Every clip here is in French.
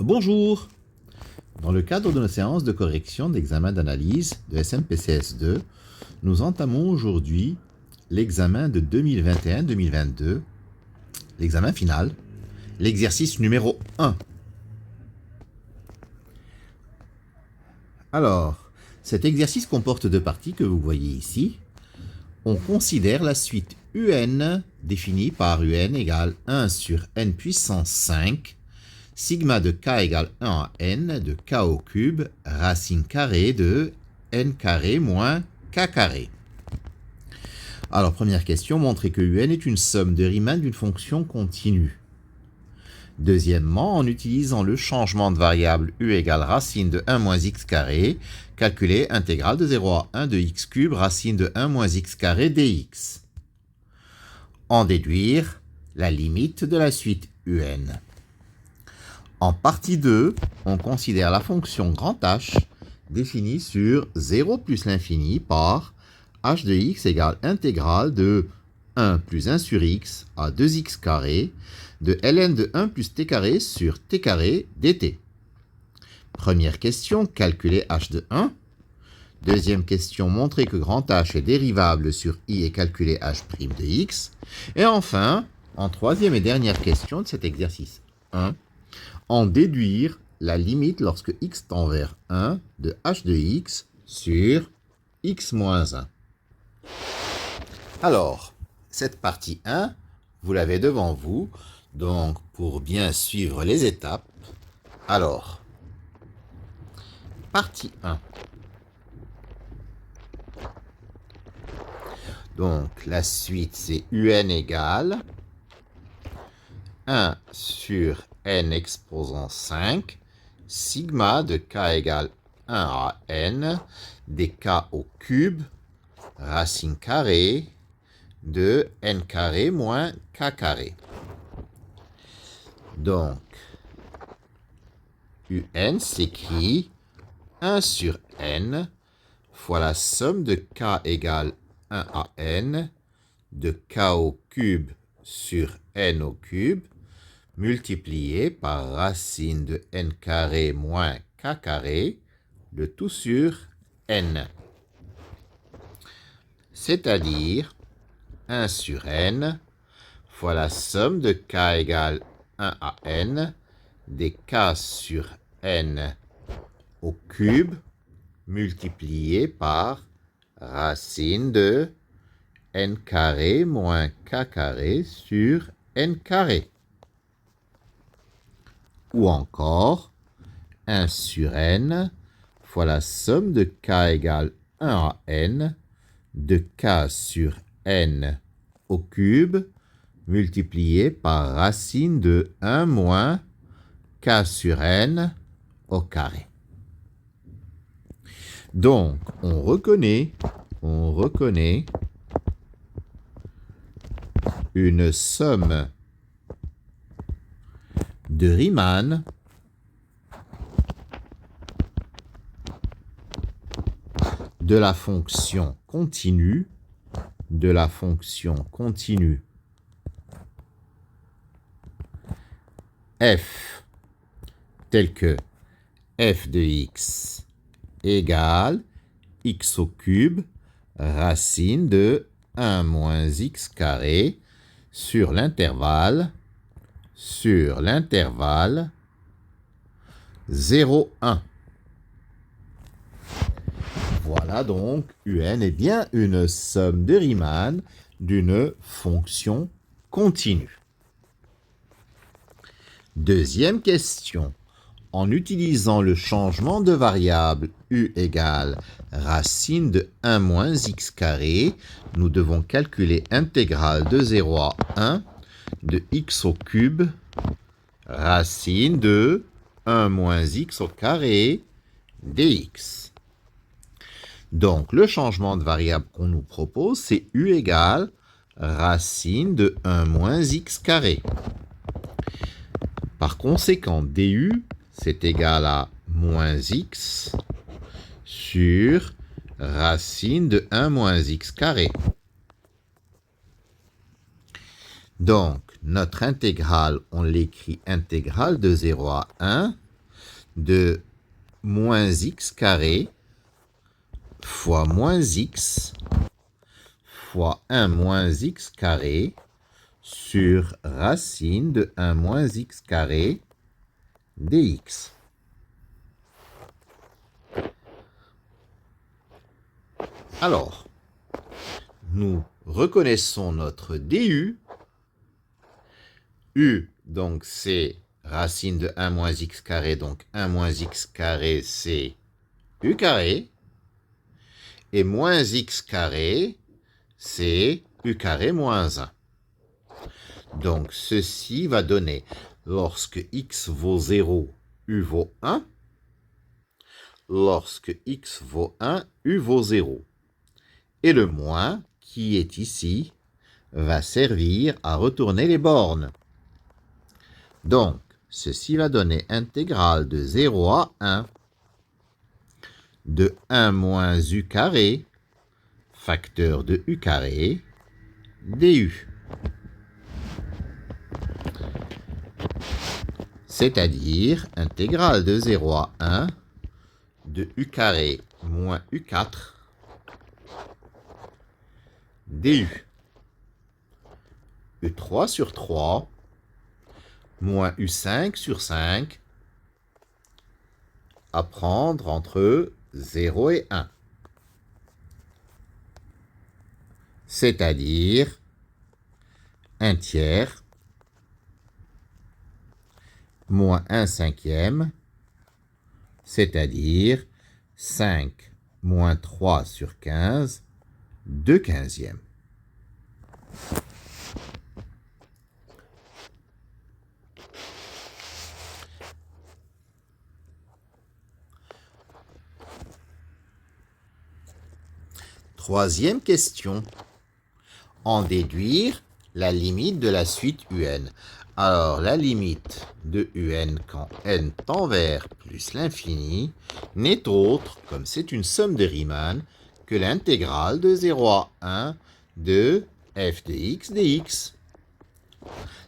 Bonjour. Dans le cadre de nos séances de correction d'examen d'analyse de SMPCS2, nous entamons aujourd'hui l'examen de 2021-2022, l'examen final, l'exercice numéro 1. Alors, cet exercice comporte deux parties que vous voyez ici. On considère la suite UN définie par UN égale 1 sur n puissance 5, sigma de k égale 1 à n de k au cube, racine carrée de n carré moins k carré. Alors, première question, montrer que UN est une somme de Riemann d'une fonction continue. Deuxièmement, en utilisant le changement de variable u égale racine de 1 moins x carré, calculer intégrale de 0 à 1 de x cube racine de 1 moins x carré dx. En déduire la limite de la suite UN. En partie 2, on considère la fonction grand H définie sur 0 plus l'infini par h de x égale intégrale de 1 plus 1 sur x à 2x carré de ln de 1 plus t carré sur t carré dt. Première question, calculer h de 1. Deuxième question, montrer que grand H est dérivable sur i et calculer h' de x. Et enfin, en troisième et dernière question de cet exercice 1, en déduire la limite lorsque x tend vers 1 de h de x sur x moins 1. Alors, cette partie 1, vous l'avez devant vous, donc pour bien suivre les étapes. Alors, partie 1. Donc, la suite, c'est UN égale 1 sur n exposant 5, sigma de k égale 1 à n, dk au cube, racine carrée de n carré moins k carré. Donc, UN s'écrit 1 sur n fois la somme de k égale 1 à n de k au cube sur n au cube multiplié par racine de n carré moins k carré, le tout sur n. C'est-à-dire 1 sur n fois la somme de k égale 1 à n des k sur n au cube multiplié par racine de n carré moins k carré sur n carré. Ou encore 1 sur n fois la somme de k égale 1 à n de k sur n au cube multiplié par racine de 1 moins k sur n au carré. Donc, on reconnaît une somme de Riemann de la fonction continue f tel que f de x égale x au cube racine de 1 moins x carré sur l'intervalle 0, 1. Voilà donc, UN est bien une somme de Riemann d'une fonction continue. Deuxième question. En utilisant le changement de variable u égale racine de 1 moins x carré, nous devons calculer intégrale de 0 à 1 de x au cube racine de 1 moins x au carré dx. Donc, le changement de variable qu'on nous propose, c'est u égale racine de 1 moins x carré. Par conséquent, du, c'est égal à moins x sur racine de 1 moins x carré. Donc, notre intégrale, on l'écrit intégrale de 0 à 1 de moins x carré fois moins x fois 1 moins x carré sur racine de 1 moins x carré dx. Alors, nous reconnaissons notre du. U, donc c'est racine de 1 moins x carré, donc 1 moins x carré, c'est u carré. Et moins x carré, c'est u carré moins 1. Donc ceci va donner, lorsque x vaut 0, u vaut 1. Lorsque x vaut 1, u vaut 0. Et le moins, qui est ici, va servir à retourner les bornes. Donc, ceci va donner intégrale de 0 à 1 de 1 moins u carré, facteur de u carré, du. C'est-à-dire intégrale de 0 à 1 de u carré moins u4 du. u3 sur 3 moins u5 sur 5 à prendre entre 0 et 1. C'est-à-dire 1 tiers moins 1 cinquième, c'est-à-dire 5 moins 3 sur 15, 2 quinzièmes. Troisième question. En déduire la limite de la suite un. Alors, la limite de un quand n tend vers plus l'infini n'est autre, comme c'est une somme de Riemann, que l'intégrale de 0 à 1 de f de x dx.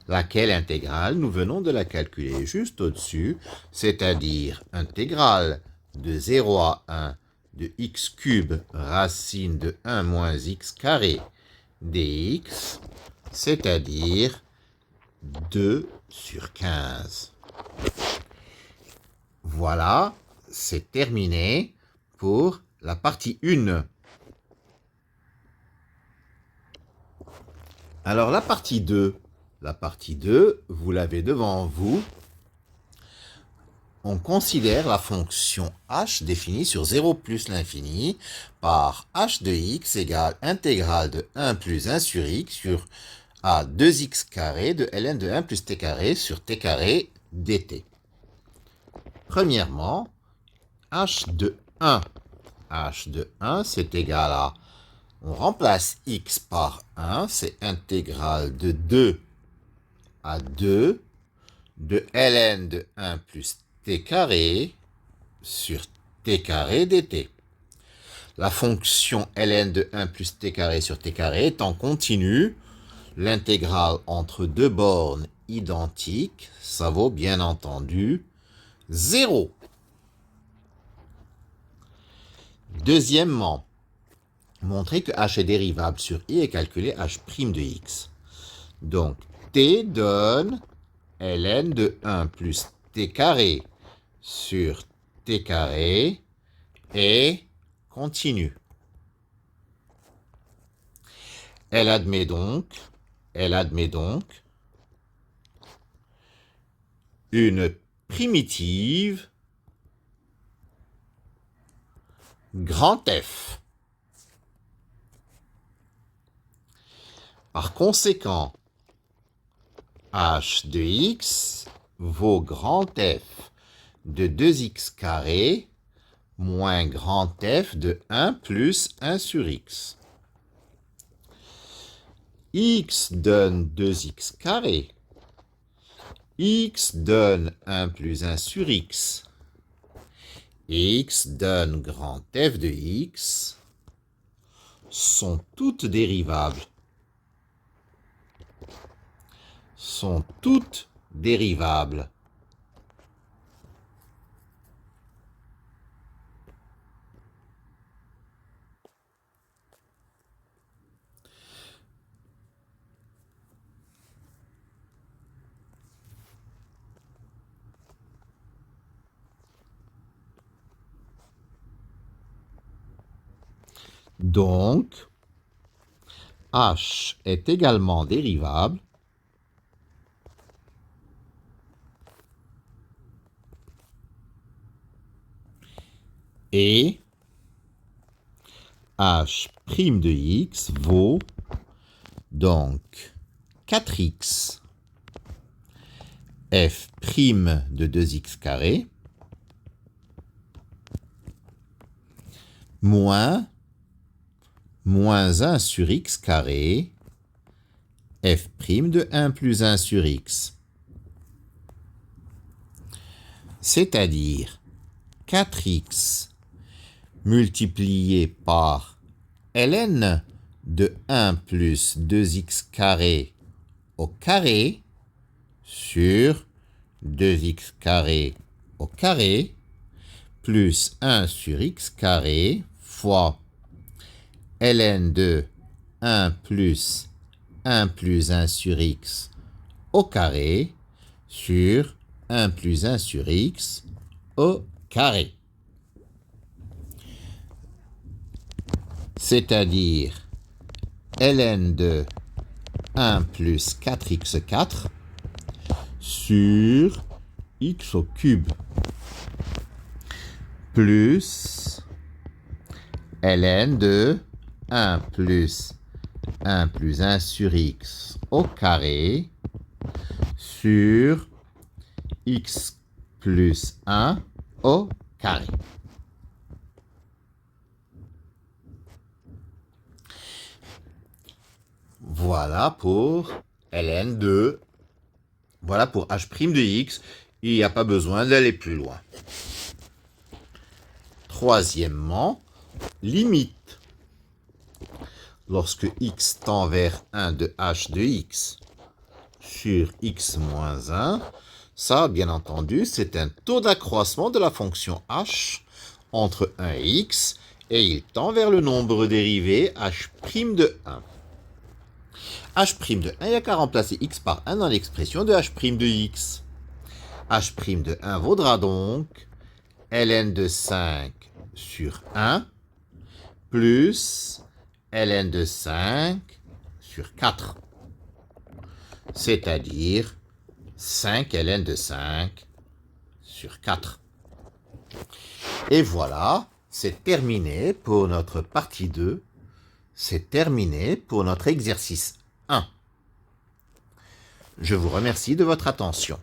Laquelle intégrale, nous venons de la calculer juste au-dessus, c'est-à-dire intégrale de 0 à 1 de x cube racine de 1 moins x carré dx, c'est-à-dire 2 sur 15. Voilà, c'est terminé pour la partie 1. Alors la partie 2, vous l'avez devant vous. On considère la fonction h définie sur 0 plus l'infini par h de x égale intégrale de 1 plus 1 sur x sur a 2x carré de ln de 1 plus t carré sur t carré dt. Premièrement, h de 1. h de 1, c'est égal à, on remplace x par 1, c'est intégrale de 2 à 2 de ln de 1 plus t carré sur t carré dt. La fonction ln de 1 plus t carré sur t carré étant continue, l'intégrale entre deux bornes identiques, ça vaut bien entendu 0. Deuxièmement, montrer que h est dérivable sur i et calculer h' de x. Donc, t donne ln de 1 plus t carré sur t carré est continue. Elle admet donc une primitive grand F. Par conséquent, h de x vaut grand F de 2x carré moins grand F de 1 plus 1 sur x. X donne 2x carré. X donne 1 plus 1 sur x. X donne grand F de x sont toutes dérivables. Donc, h est également dérivable et h' de x vaut donc 4x f' de 2x carré moins 1 sur x carré f' de 1 plus 1 sur x. C'est-à-dire 4x multiplié par ln de 1 plus 2x carré au carré sur 2x carré au carré plus 1 sur x carré fois ln de 1 plus 1 plus 1 sur x au carré sur 1 plus 1 sur x au carré. C'est-à-dire ln de 1 plus 4x4 sur x au cube plus ln de 1 plus 1 plus 1 sur x au carré sur x plus 1 au carré. Voilà pour ln de... Voilà pour h' de x. Il n'y a pas besoin d'aller plus loin. Troisièmement, limite. Lorsque x tend vers 1 de h de x sur x moins 1, ça, bien entendu, c'est un taux d'accroissement de la fonction h entre 1 et x, et il tend vers le nombre dérivé h' de 1. h' de 1, il n'y a qu'à remplacer x par 1 dans l'expression de h' de x. h' de 1 vaudra donc ln de 5 sur 1 plus ln de 5 sur 4, c'est-à-dire 5 ln de 5 sur 4. Et voilà, c'est terminé pour notre partie 2. C'est terminé pour notre exercice 1. Je vous remercie de votre attention.